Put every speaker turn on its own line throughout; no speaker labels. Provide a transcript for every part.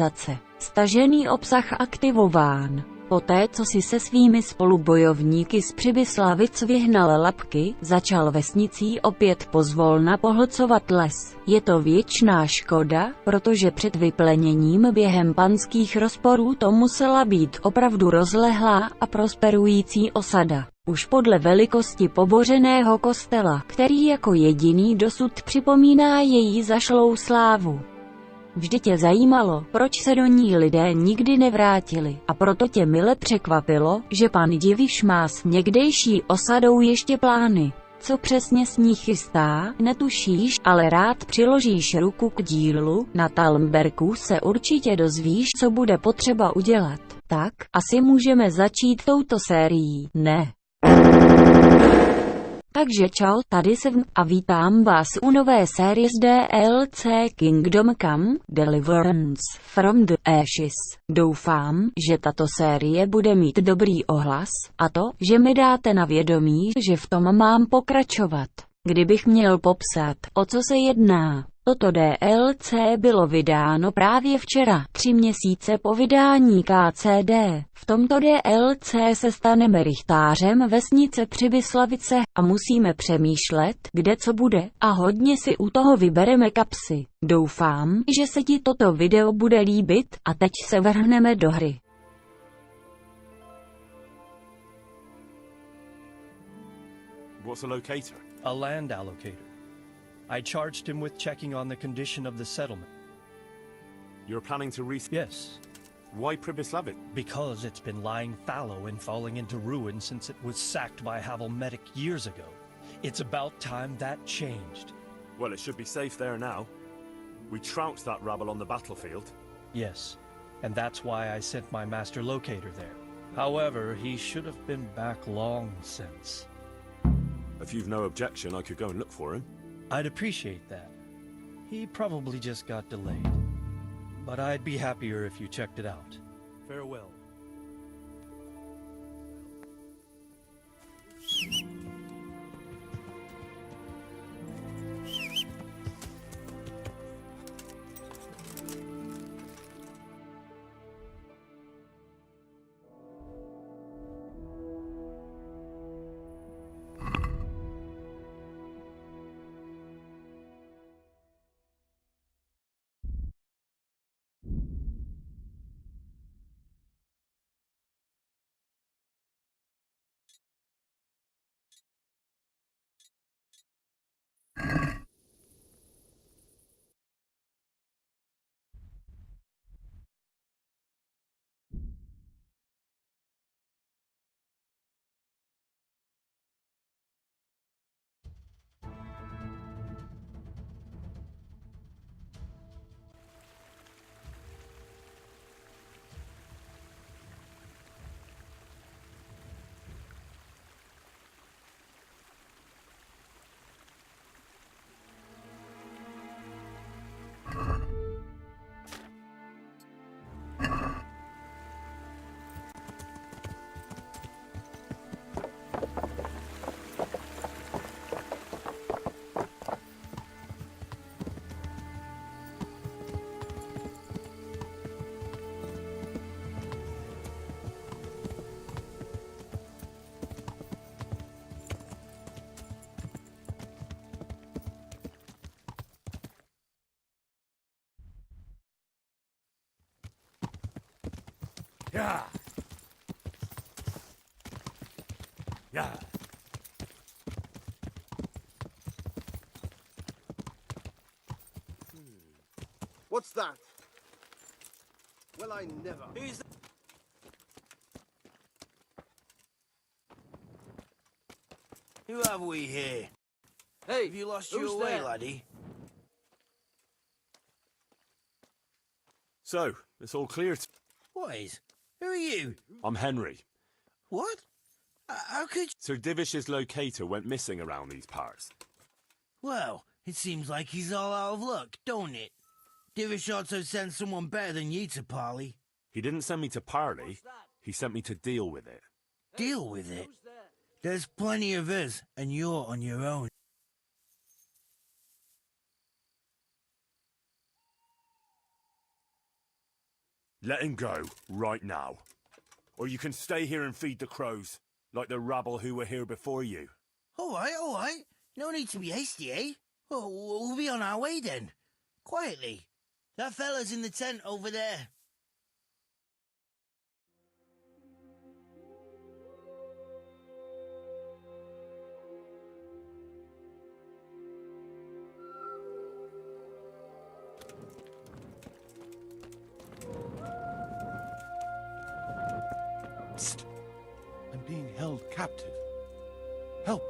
aktualizace. Stažený obsah aktivován. Poté, co si se svými spolubojovníky z Přibyslavic vyhnal lapky, začal vesnicí opět pozvolna pohlcovat les. Je to věčná škoda, protože před vypleněním během panských rozporů to musela být opravdu rozlehlá a prosperující osada. Už podle velikosti pobořeného kostela, který jako jediný dosud připomíná její zašlou slávu. Vždy tě zajímalo, proč se do ní lidé nikdy nevrátili, a proto tě mile překvapilo, že pan Diviš má s někdejší osadou ještě plány. Co přesně s ní chystá, netušíš, ale rád přiložíš ruku k dílu. Na Talmberku se určitě dozvíš, co bude potřeba udělat. Tak, asi můžeme začít touto sérií, ne? Takže čau, tady jsem a vítám vás u nové série z DLC Kingdom Come, Deliverance, from the Ashes. Doufám, že tato série bude mít dobrý ohlas, a to, že mi dáte na vědomí, že v tom mám pokračovat. Kdybych měl popsat, o co se jedná. Toto DLC bylo vydáno právě včera, 3 měsíce po vydání KCD. V tomto DLC se staneme rychtářem vesnice Přibyslavice a musíme přemýšlet, kde co bude, a hodně si u toho vybereme kapsy. Doufám, že se ti toto video bude líbit, a teď se vrhneme do hry.
What's a locator?
A land allocator. I charged him with checking on the condition of the settlement.
You're planning to
Yes,
Why Pribyslavit?
because it's been lying fallow and falling into ruin since it was sacked by Havelmedic years ago. It's about time that changed.
Well, it should be safe there now. We trounced that rabble on the battlefield.
Yes, and that's why I sent my master locator there. However, he should have been back long since.
If you've no objection, I could go and look for him.
I'd appreciate that. He probably just got delayed. But I'd be happier if you checked it out. Farewell.
Yeah. Yeah.
What's that? Well, I never.
Who have we here?
Hey,
Have you lost
who's
your way,
there?
laddie?
So, it's all clear.
Boys, who are you?
I'm Henry.
What? How could you?
Sir Divish's locator went missing around these parts.
Well, it seems like he's all out of luck, don't it? Divish ought to send someone better than you to parley.
He didn't send me to parley. He sent me to deal with it.
Deal with it. There's plenty of us, and you're on your own.
Let him go, right now. Or you can stay here and feed the crows, like the rabble who were here before you.
All right. No need to be hasty, eh? Oh, we'll be on our way then. Quietly. That fella's in the tent over there.
Psst. I'm being held captive. Help.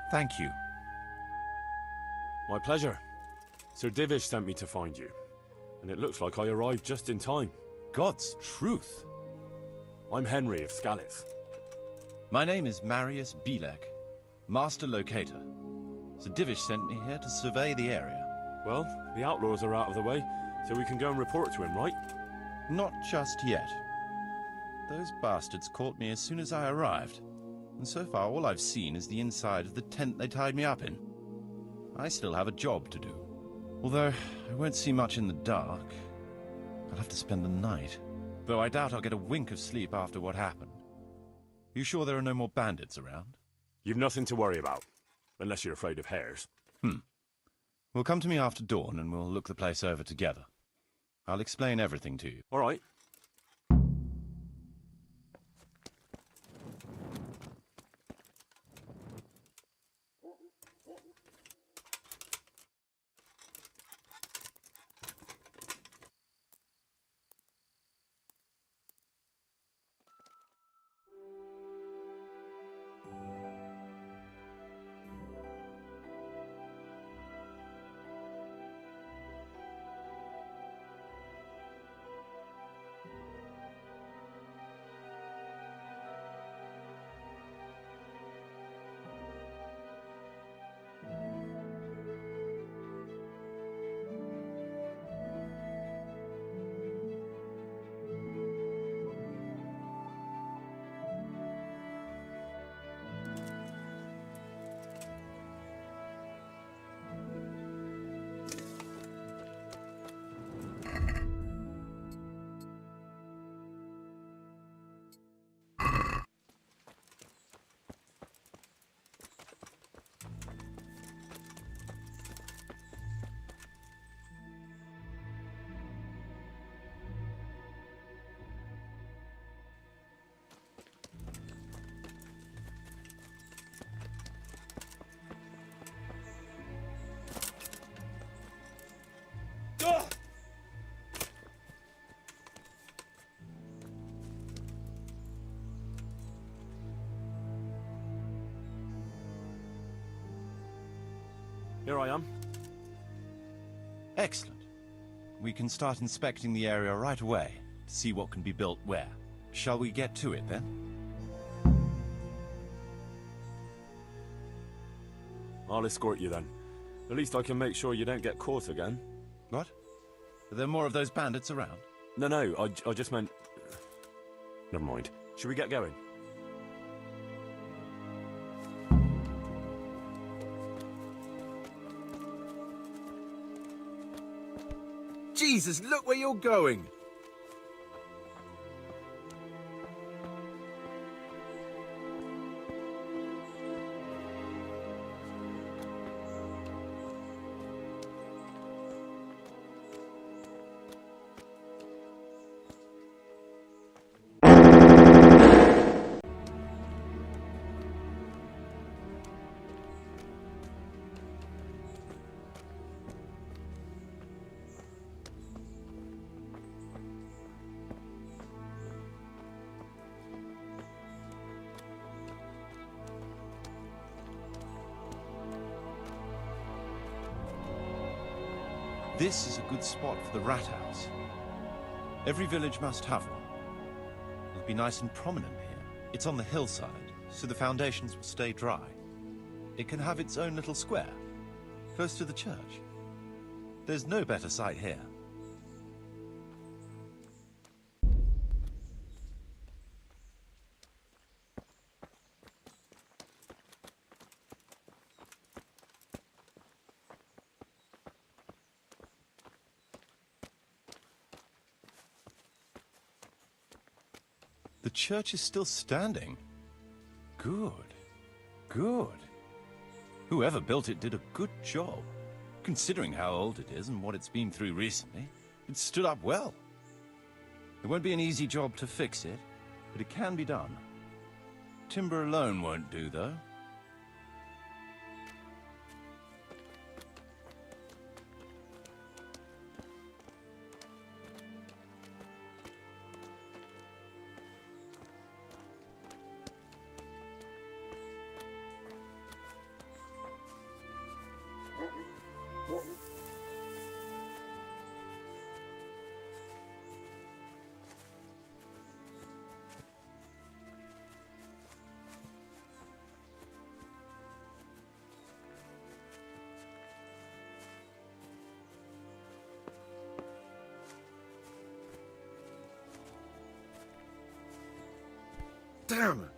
Thank you.
My pleasure. Sir Divish sent me to find you. And it looks like I arrived just in time.
God's truth.
I'm Henry of Skalitz.
My name is Marius Bilek, Master Locator. Sir Divish sent me here to survey the area.
Well, the outlaws are out of the way, so we can go and report to him, right?
Not just yet. Those bastards caught me as soon as I arrived. And so far all I've seen is the inside of the tent they tied me up in. I still have a job to do. Although I won't see much in the dark. I'll have to spend the night. Though I doubt I'll get a wink of sleep after what happened. You sure there are no more bandits around?
You've nothing to worry about. Unless you're afraid of hares.
Well, come to me after dawn and we'll look the place over together. I'll explain everything to you.
All right. Here I am.
Excellent. We can start inspecting the area right away to see what can be built where. Shall we get to it then?
I'll escort you then. At least I can make sure you don't get caught again.
What? Are there more of those bandits around?
No, I just meant... Never mind. Should we get going?
Jesus, look where you're going!
This is a good spot for the rat house. Every village must have one. It'll be nice and prominent here. It's on the hillside, so the foundations will stay dry. It can have its own little square, close to the church. There's no better site here. church is still standing. Good. Good. Whoever built it did a good job. Considering how old it is and what it's been through recently, it stood up well. It won't be an easy job to fix it, but it can be done. Timber alone won't do, though.
Damn!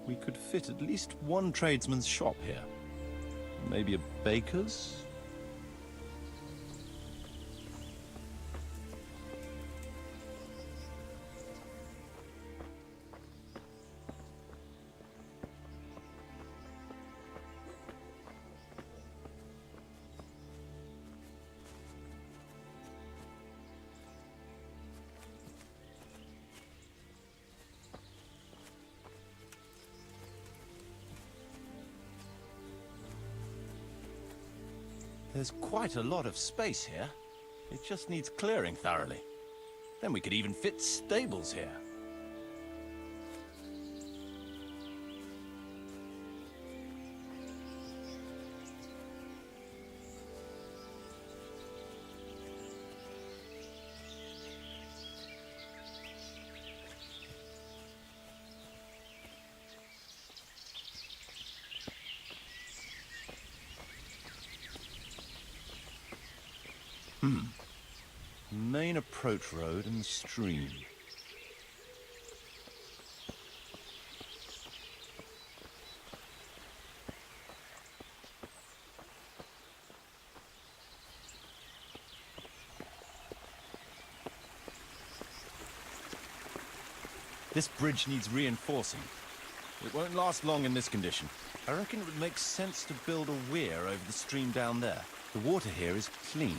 We could fit at least one tradesman's shop here. Maybe a baker's? There's quite a lot of space here. It just needs clearing thoroughly. Then we could even fit stables here. Main approach road and stream. This bridge needs reinforcing. It won't last long in this condition. I reckon it would make sense to build a weir over the stream down there. The water here is clean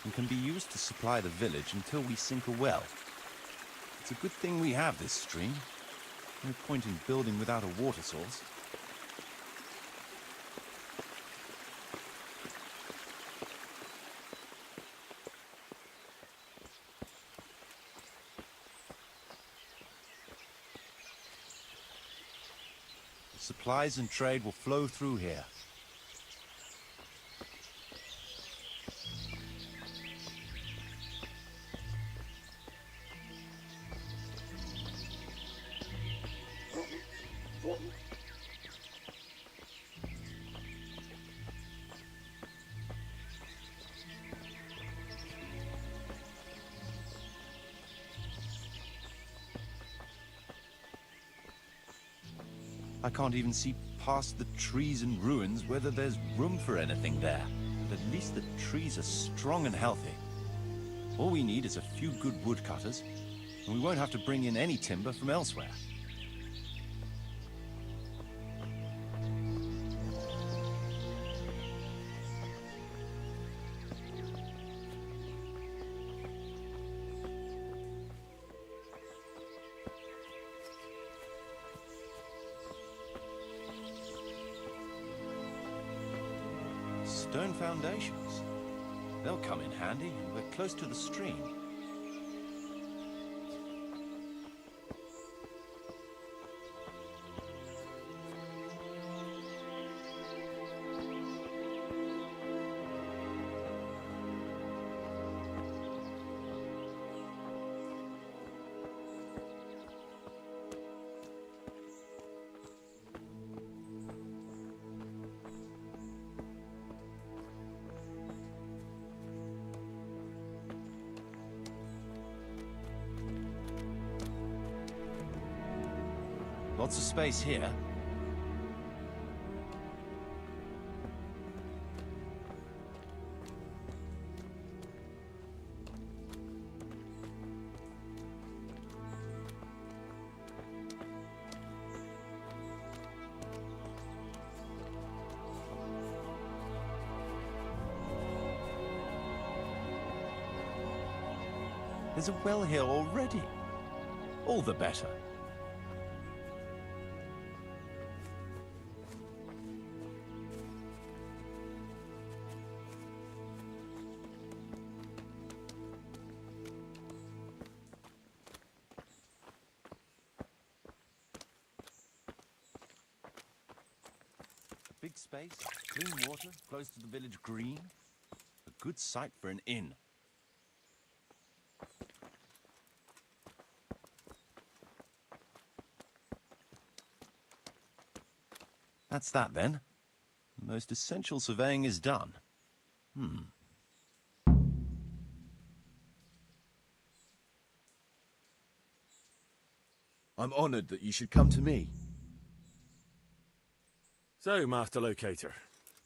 and can be used to supply the village until we sink a well. It's a good thing we have this stream. No point in building without a water source. Supplies and trade will flow through here. I can't even see past the trees and ruins whether there's room for anything there. But at least the trees are strong and healthy. All we need is a few good woodcutters, and we won't have to bring in any timber from elsewhere. Stone foundations. They'll come in handy, and we're close to the stream. lots of space here. There's a well here already. All the better. A big space, clean water, close to the village green. A good site for an inn. That's that, then. The most essential surveying is done.
I'm honoured that you should come to me.
So, Master Locator,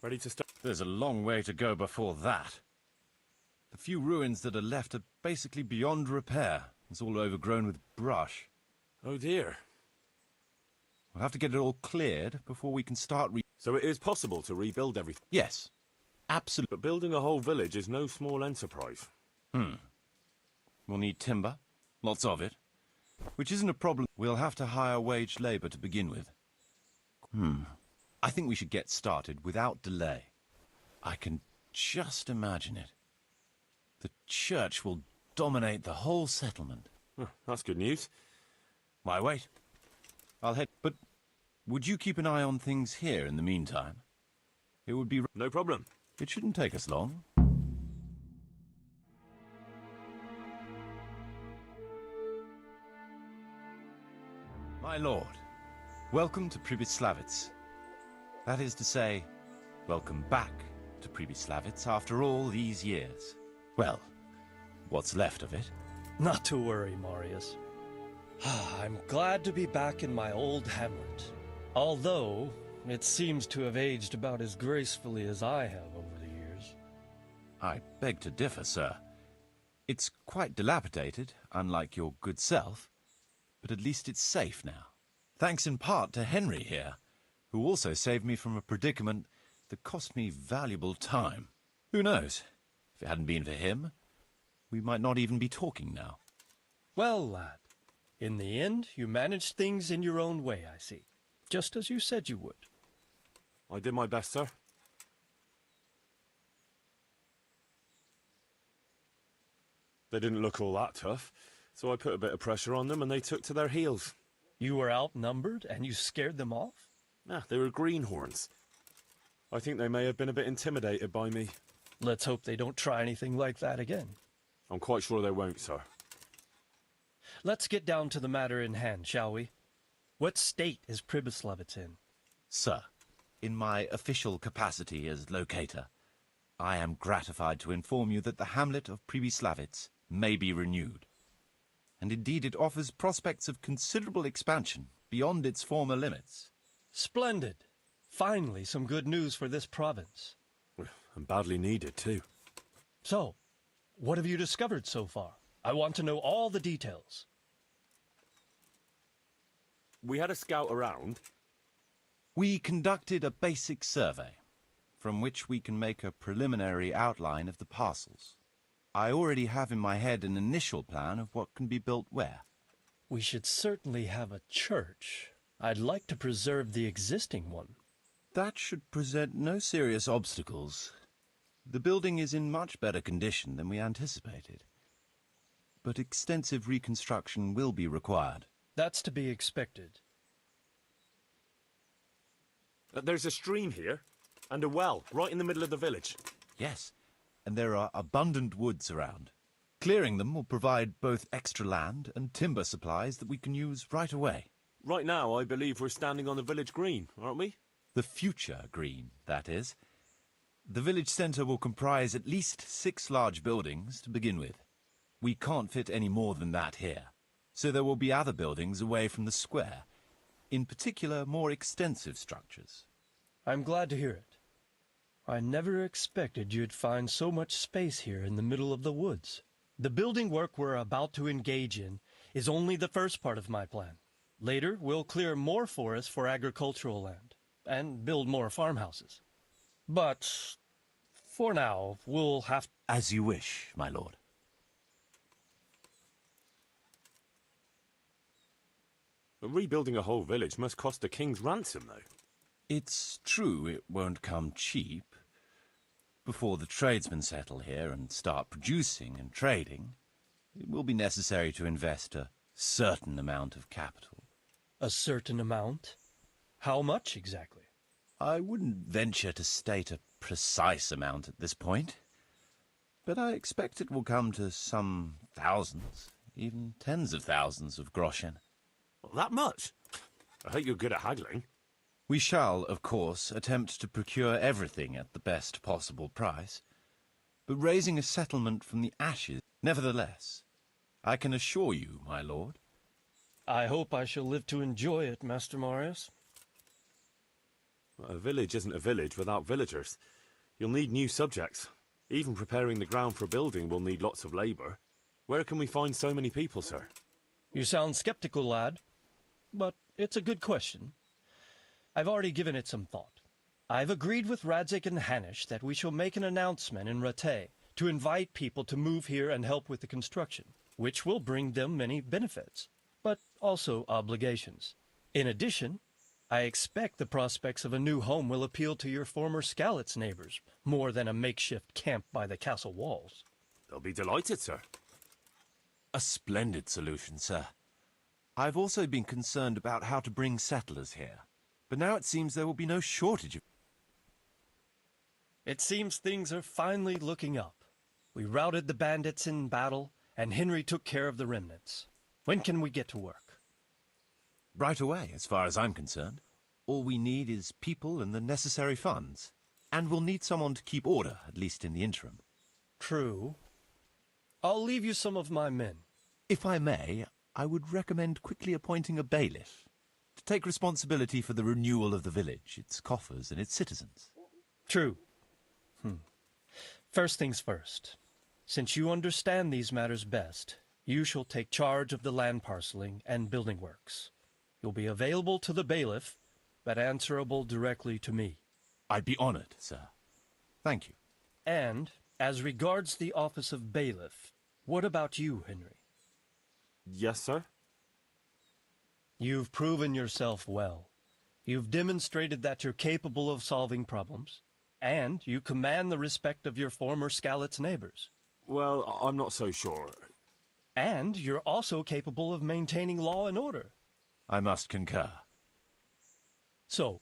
ready to start?
There's a long way to go before that. The few ruins that are left are basically beyond repair. It's all overgrown with brush.
Oh dear.
We'll have to get it all cleared before we can start
So it is possible to rebuild everything?
Yes, absolutely.
But building a whole village is no small enterprise.
We'll need timber, lots of it, which isn't a problem. We'll have to hire wage labor to begin with. I think we should get started without delay. I can just imagine it. The church will dominate the whole settlement.
Huh, that's good news.
Why wait? I'll head, but would you keep an eye on things here in the meantime? It would be...
No problem.
It shouldn't take us long. My lord, welcome to Pribyslavitz. That is to say, welcome back to Pribyslavitz after all these years. Well, what's left of it.
Not to worry, Marius. I'm glad to be back in my old hamlet. Although, it seems to have aged about as gracefully as I have over the years.
I beg to differ, sir. It's quite dilapidated, unlike your good self, but at least it's safe now. Thanks in part to Henry here, who also saved me from a predicament that cost me valuable time. Who knows? If it hadn't been for him, we might not even be talking now.
Well, lad, in the end, you managed things in your own way, I see. Just as you said you would.
I did my best, sir. They didn't look all that tough, so I put a bit of pressure on them and they took to their heels.
You were outnumbered and you scared them off?
Ah, they were greenhorns. I think they may have been a bit intimidated by me.
Let's hope they don't try anything like that again.
I'm quite sure they won't, sir.
Let's get down to the matter in hand, shall we? What state is Pribyslavitz in?
Sir, in my official capacity as locator, I am gratified to inform you that the hamlet of Pribyslavitz may be renewed. And indeed it offers prospects of considerable expansion beyond its former limits.
Splendid. Finally, some good news for this province.
And badly needed, too.
So, what have you discovered so far? I want to know all the details.
We had a scout around.
We conducted a basic survey, from which we can make a preliminary outline of the parcels. I already have in my head an initial plan of what can be built where.
We should certainly have a church. I'd like to preserve the existing one.
That should present no serious obstacles. The building is in much better condition than we anticipated. But extensive reconstruction will be required.
That's to be expected.
There's a stream here, and a well, right in the middle of the village.
Yes, and there are abundant woods around. Clearing them will provide both extra land and timber supplies that we can use right away.
Right now, I believe we're standing on the village green, aren't we?
The future green, that is. The village centre will comprise at least 6 large buildings to begin with. We can't fit any more than that here, so there will be other buildings away from the square. In particular, more extensive structures.
I'm glad to hear it. I never expected you'd find so much space here in the middle of the woods. The building work we're about to engage in is only the first part of my plan. Later, we'll clear more forests for agricultural land and build more farmhouses. But for now, we'll have...
As you wish, my lord.
Rebuilding a whole village must cost a king's ransom, though.
It's true it won't come cheap. Before the tradesmen settle here and start producing and trading, it will be necessary to invest a certain amount of capital.
A certain amount? How much exactly?
I wouldn't venture to state a precise amount at this point, but I expect it will come to some thousands, even tens of thousands of groschen.
That much? I hope you're good at haggling.
We shall, of course, attempt to procure everything at the best possible price, but raising a settlement from the ashes, nevertheless, I can assure you, my lord.
I hope I shall live to enjoy it, Master Marius.
A village isn't a village without villagers. You'll need new subjects. Even preparing the ground for building will need lots of labour. Where can we find so many people, sir?
You sound skeptical, lad, but it's a good question. I've already given it some thought. I've agreed with Radzik and Hanish that we shall make an announcement in Rattay to invite people to move here and help with the construction, which will bring them many benefits, but also obligations. In addition, I expect the prospects of a new home will appeal to your former Skalitz neighbors, more than a makeshift camp by the castle walls.
They'll be delighted, sir.
A splendid solution, sir. I've also been concerned about how to bring settlers here, but now it seems there will be no shortage of...
It seems things are finally looking up. We routed the bandits in battle, and Henry took care of the remnants. When can we get to work?
Right away, as far as I'm concerned. All we need is people and the necessary funds. And we'll need someone to keep order, at least in the interim.
True. I'll leave you some of my men.
If I may, I would recommend quickly appointing a bailiff to take responsibility for the renewal of the village, its coffers and its citizens.
True. First things first. Since you understand these matters best, you shall take charge of the land parceling and building works. You'll be available to the bailiff, but answerable directly to me.
I'd be honored, sir. Thank you.
And, as regards the office of bailiff, what about you, Henry?
Yes, sir?
You've proven yourself well. You've demonstrated that you're capable of solving problems, and you command the respect of your former Skalitz neighbors.
Well, I'm not so sure.
And you're also capable of maintaining law and order.
I must concur.
So,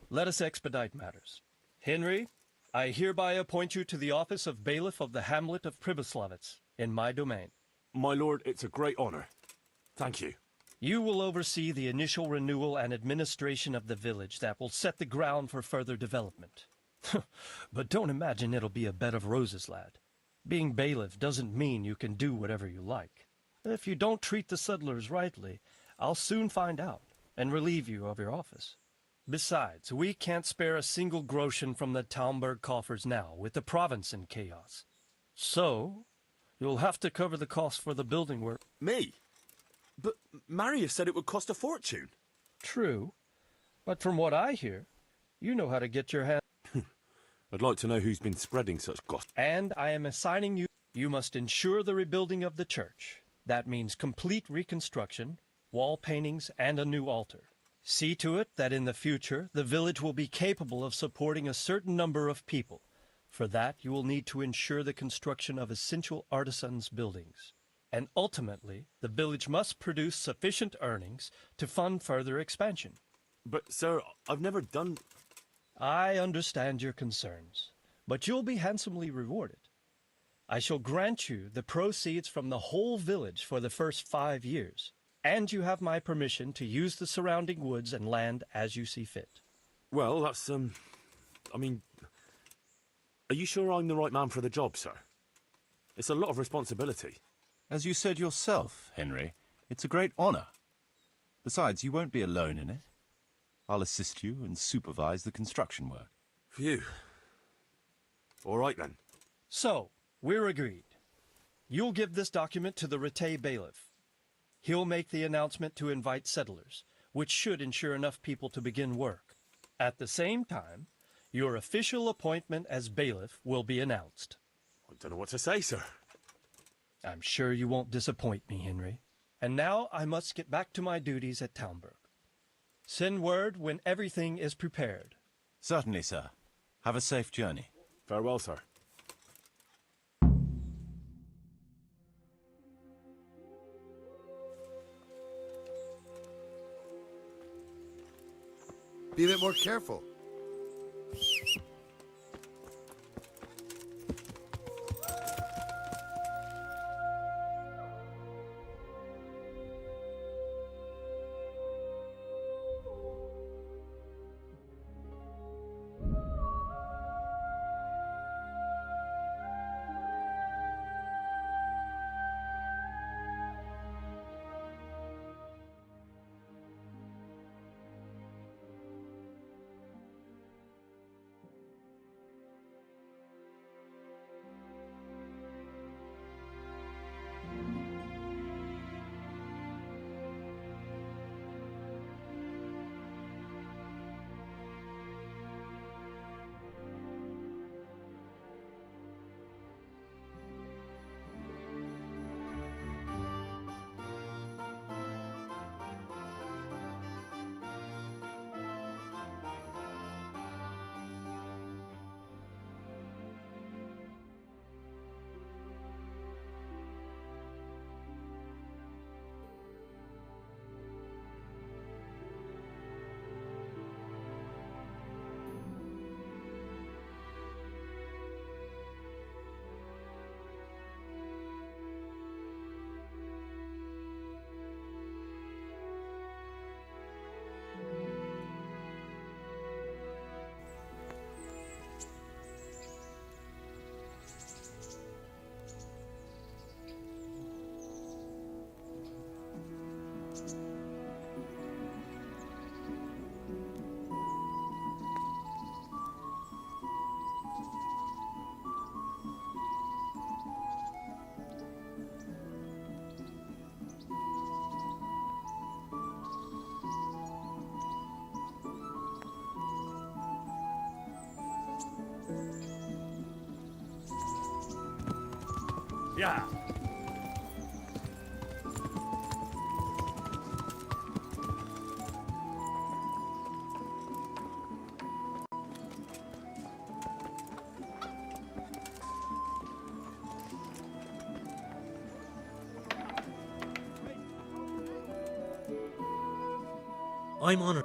let us expedite matters. Henry, I hereby appoint you to the office of bailiff of the hamlet of Pribyslavitz, in my domain.
My lord, it's a great honour. Thank you.
You will oversee the initial renewal and administration of the village that will set the ground for further development. But don't imagine it'll be a bed of roses, lad. Being bailiff doesn't mean you can do whatever you like. If you don't treat the settlers rightly, I'll soon find out and relieve you of your office. Besides, we can't spare a single groschen from the Talmberg coffers now, with the province in chaos. So, you'll have to cover the cost for the building work.
Me? But Marius said it would cost a fortune.
True, but from what I hear, you know how to get your hand...
I'd like to know who's been spreading such gossip.
And I am assigning you... You must ensure the rebuilding of the church. That means complete reconstruction, wall paintings, and a new altar. See to it that in the future, the village will be capable of supporting a certain number of people. For that, you will need to ensure the construction of essential artisans' buildings. And ultimately, the village must produce sufficient earnings to fund further expansion.
But, sir, I've never done...
I understand your concerns, but you'll be handsomely rewarded. I shall grant you the proceeds from the whole village for the first 5 years, and you have my permission to use the surrounding woods and land as you see fit.
Well, that's, I mean... Are you sure I'm the right man for the job, sir? It's a lot of responsibility.
As you said yourself, Henry, it's a great honor. Besides, you won't be alone in it. I'll assist you and supervise the construction work.
Phew. All right then.
So, we're agreed. You'll give this document to the Rete bailiff. He'll make the announcement to invite settlers, which should ensure enough people to begin work. At the same time, your official appointment as bailiff will be announced.
I don't know what to say, sir.
I'm sure you won't disappoint me, Henry. And now I must get back to my duties at Townburg. Send word when everything is prepared.
Certainly, sir. Have a safe journey.
Farewell, sir.
Be a bit more careful.
Yeah.
I'm honored.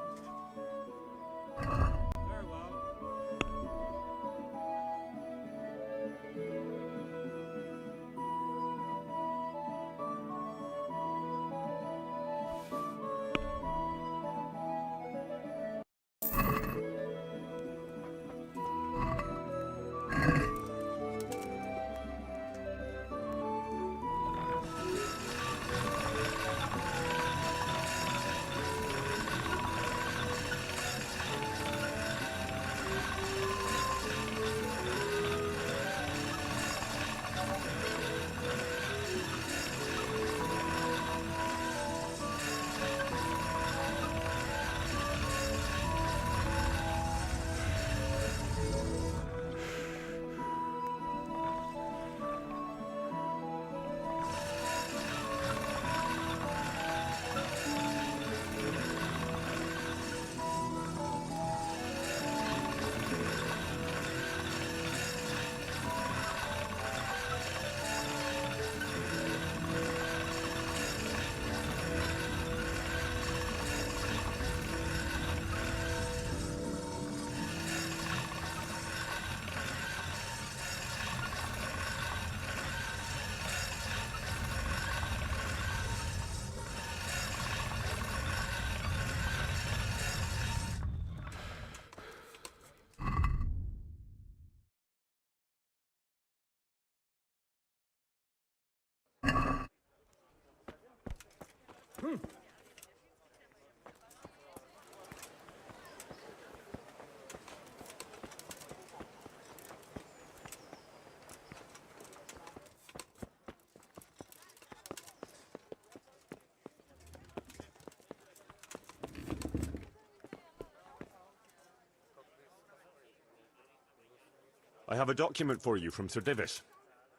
have a document for you from Sir Divish.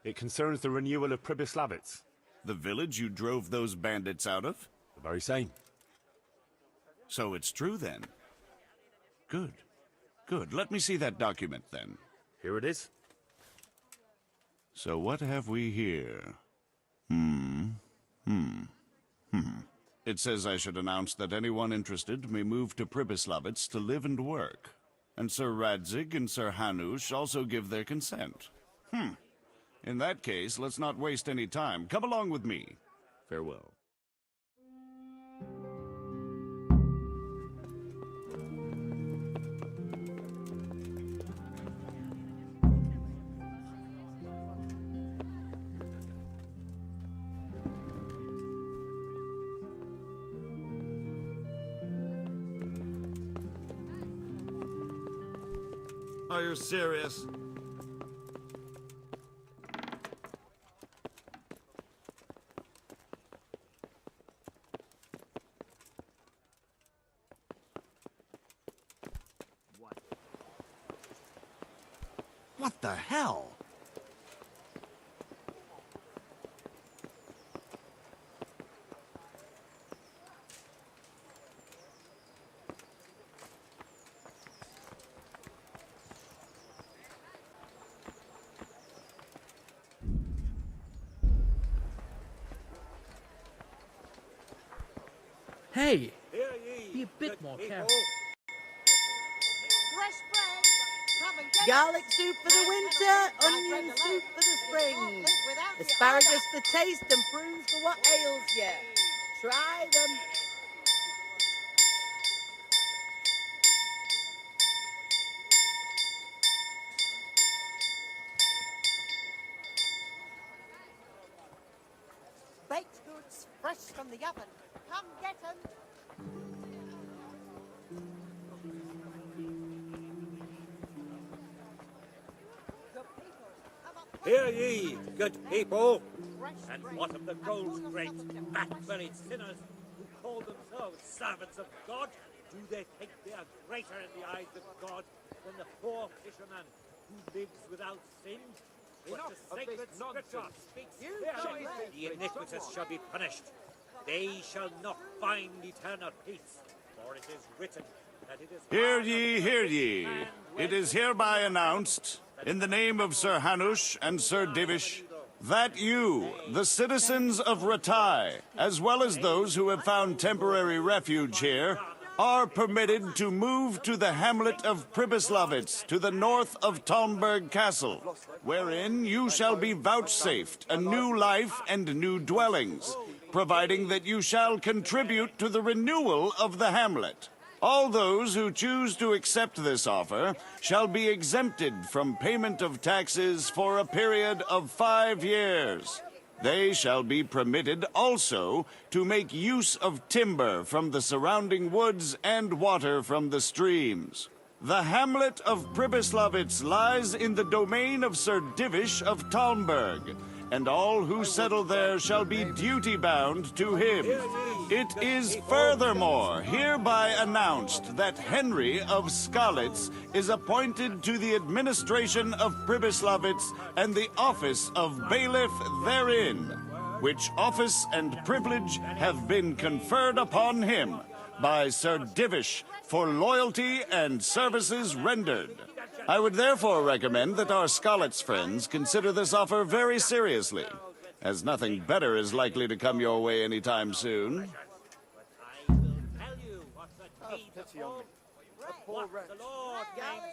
It concerns the renewal of Pribyslavitz.
The village you drove those bandits out of?
The very same.
So it's true then. Good. Good. Let me see that document then.
Here it is.
So what have we here? It says I should announce that anyone interested may move to Pribyslavitz to live and work. And Sir Radzig and Sir Hanush also give their consent. In that case, let's not waste any time. Come along with me. Farewell.
Are you serious?
What the hell?
Hey, be a bit more careful.
Garlic soup for the winter, onion soup for the spring. Asparagus for taste and prunes for what ails you. Try them.
Baked goods fresh from the oven. Come get 'em.
Hear ye, good people, and what of the gold-draped, fat-bellied sinners who call themselves servants of God? Do they think they are greater in the eyes of God than the poor fisherman who lives without sin? But the sacred scripture speaks clearly. The iniquitous shall be punished. They shall not find eternal peace, for it is written that it is...
Hear ye, hear ye. It is hereby announced, in the name of Sir Hanush and Sir Divish, that you, the citizens of Ratai, as well as those who have found temporary refuge here, are permitted to move to the hamlet of Pribyslavitz to the north of Talmberg Castle, wherein you shall be vouchsafed a new life and new dwellings, providing that you shall contribute to the renewal of the hamlet. All those who choose to accept this offer shall be exempted from payment of taxes for a period of 5 years. They shall be permitted also to make use of timber from the surrounding woods and water from the streams. The hamlet of Pribyslavitz lies in the domain of Sir Divish of Talmberg, and all who settle there shall be duty-bound to him. It is furthermore hereby announced that Henry of Skalitz is appointed to the administration of Pribyslavitz and the office of bailiff therein, which office and privilege have been conferred upon him by Sir Divish for loyalty and services rendered. I would therefore recommend that our Skalitz friends consider this offer very seriously, as nothing better is likely to come your way anytime soon.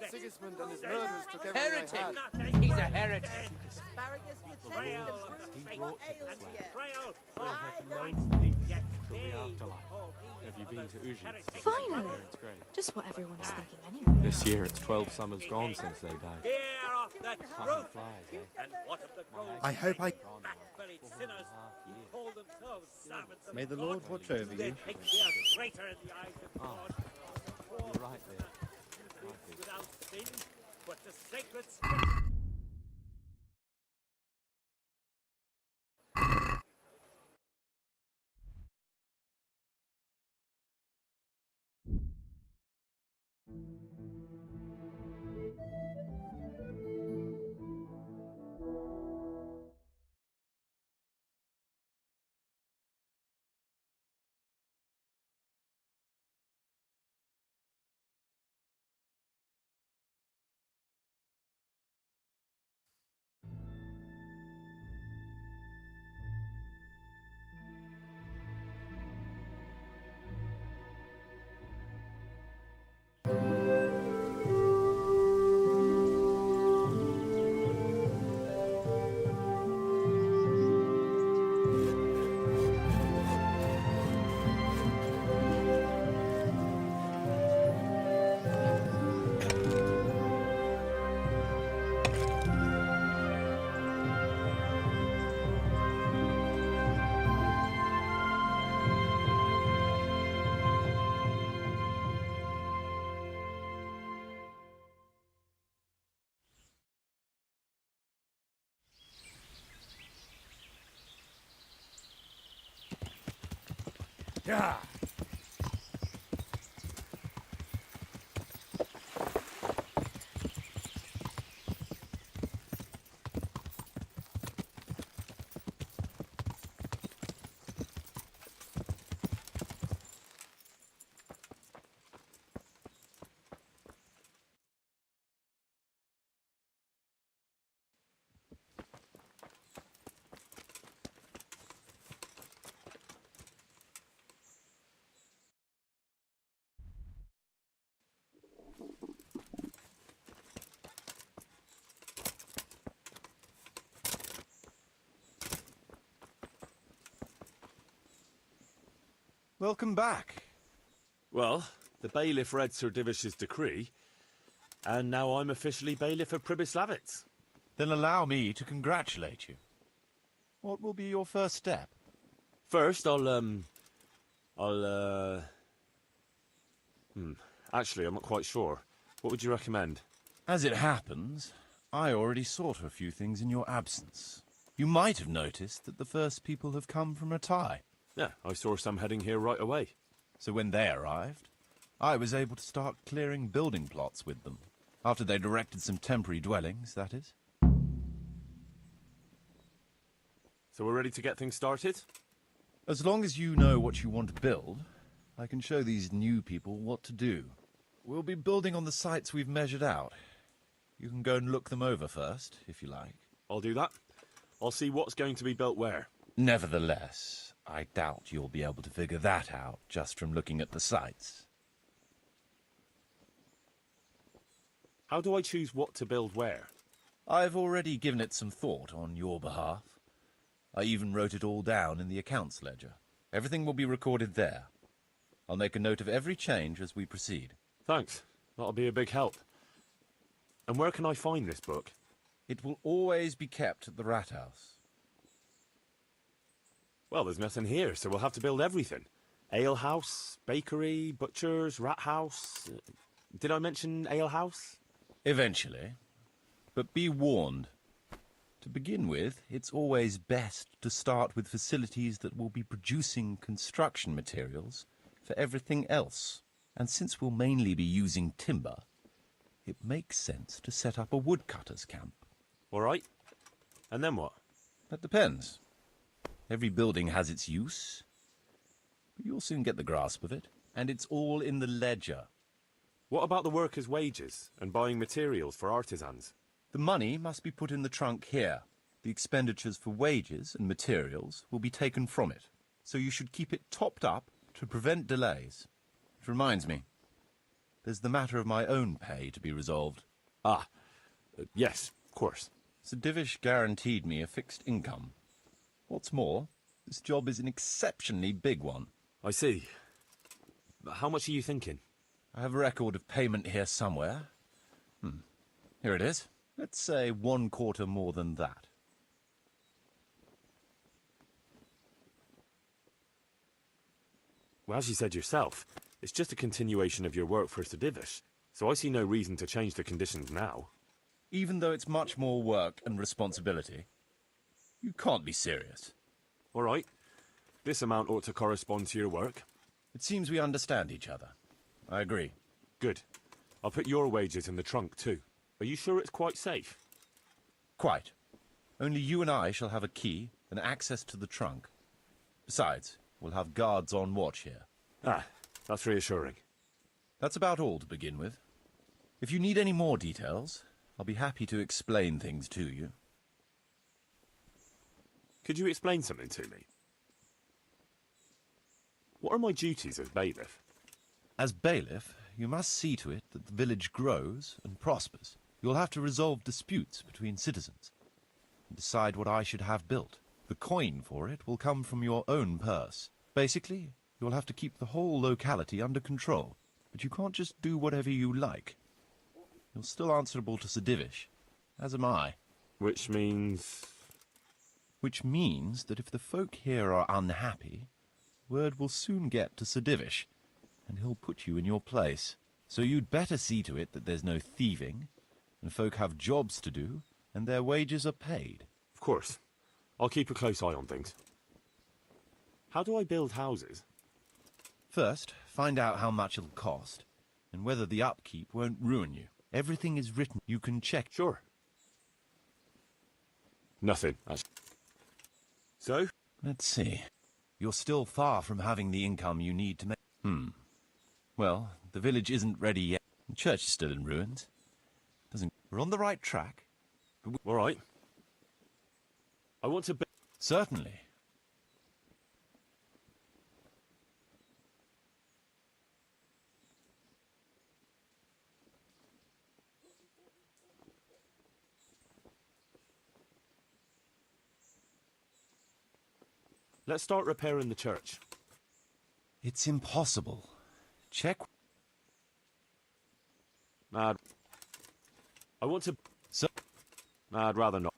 Sigismund and his murderers took everything
Heretic! He's a heretic.
Finally! Just what everyone's thinking anyway.
This year it's 12 summers gone since they died. Time flies, eh?
I hope I... May the Lord watch over you.
Oh, you're right there.
Without sin, but the sacred
Yeah.
Welcome back.
Well, the bailiff read Sir Divish's decree, and now I'm officially bailiff of Pribyslavitz.
Then allow me to congratulate you. What will be your first step?
First, actually, I'm not quite sure. What would you recommend?
As it happens, I already sought a few things in your absence. You might have noticed that the first people have come from Ratai.
Yeah, I saw some heading here right away.
So when they arrived, I was able to start clearing building plots with them. After they'd erected some temporary dwellings, that is.
So we're ready to get things started?
As long as you know what you want to build, I can show these new people what to do. We'll be building on the sites we've measured out. You can go and look them over first, if you like.
I'll do that. I'll see what's going to be built where.
Nevertheless, I doubt you'll be able to figure that out just from looking at the sites.
How do I choose what to build where?
I've already given it some thought on your behalf. I even wrote it all down in the accounts ledger. Everything will be recorded there. I'll make a note of every change as we proceed.
Thanks. That'll be a big help. And where can I find this book?
It will always be kept at the rat house.
Well, there's nothing here, so we'll have to build everything. Ale house, bakery, butchers, rat house. Did I mention ale house?
Eventually. But be warned. To begin with, it's always best to start with facilities that will be producing construction materials for everything else. And since we'll mainly be using timber, it makes sense to set up a woodcutter's camp.
All right. And then what?
That depends. Every building has its use, but you'll soon get the grasp of it, and it's all in the ledger.
What about the workers' wages and buying materials for artisans?
The money must be put in the trunk here. The expenditures for wages and materials will be taken from it, so you should keep it topped up to prevent delays. It reminds me, there's the matter of my own pay to be resolved.
Yes, of course.
Sir Divish guaranteed me a fixed income. What's more, this job is an exceptionally big one.
I see. But how much are you thinking?
I have a record of payment here somewhere. Here it is. Let's say 1/4 more than that.
Well, as you said yourself, it's just a continuation of your work for Sir Divish, so I see no reason to change the conditions now.
Even though it's much more work and responsibility, you can't be serious.
All right. This amount ought to correspond to your work.
It seems we understand each other. I agree.
Good. I'll put your wages in the trunk, too. Are you sure it's quite safe?
Quite. Only you and I shall have a key and access to the trunk. Besides, we'll have guards on watch here.
That's reassuring.
That's about all to begin with. If you need any more details, I'll be happy to explain things to you.
Could you explain something to me? What are my duties as bailiff?
As bailiff, you must see to it that the village grows and prospers. You'll have to resolve disputes between citizens and decide what I should have built. The coin for it will come from your own purse. Basically, you'll have to keep the whole locality under control, but you can't just do whatever you like. You're still answerable to Sir Divish, as am I.
Which means...
Which means that if the folk here are unhappy, word will soon get to Sir Divish, and he'll put you in your place. So you'd better see to it that there's no thieving, and folk have jobs to do, and their wages are paid.
Of course. I'll keep a close eye on things. How do I build houses?
First, find out how much it'll cost, and whether the upkeep won't ruin you. Everything is written. You can check.
Sure. Nothing. So?
Let's see. You're still far from having the income you need to make... Well, the village isn't ready yet. The church is still in ruins. We're on the right track.
All right. I want to...
Certainly.
Let's start repairing the church.
It's impossible. Check...
Nah, I want to... Nah, I'd rather not.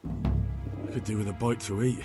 I could do with a bite to eat.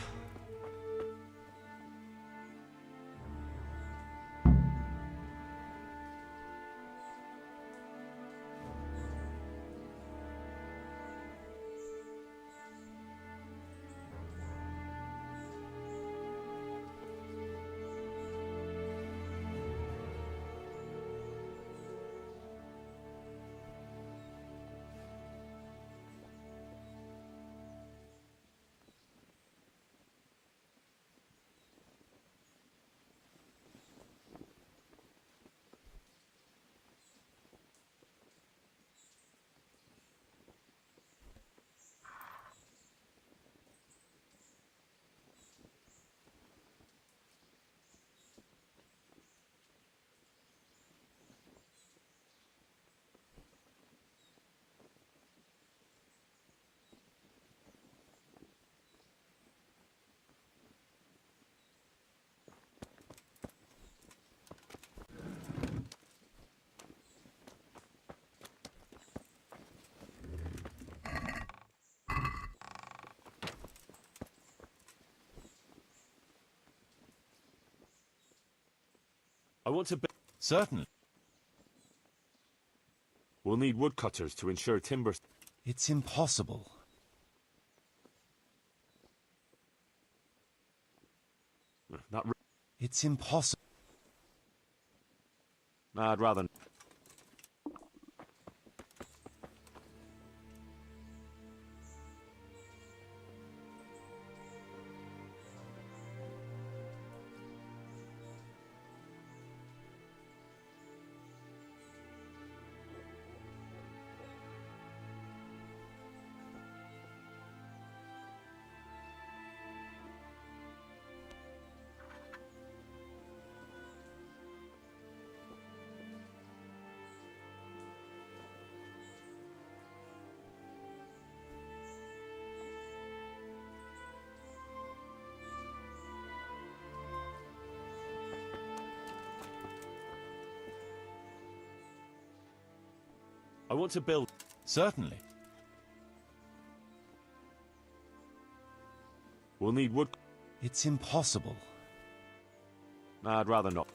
I want to...
Certainly.
We'll need woodcutters to ensure timber...
It's impossible.
Not...
It's impossible.
Nah, I'd rather... I want to build...
Certainly.
We'll need wood...
It's impossible.
Nah, I'd rather not.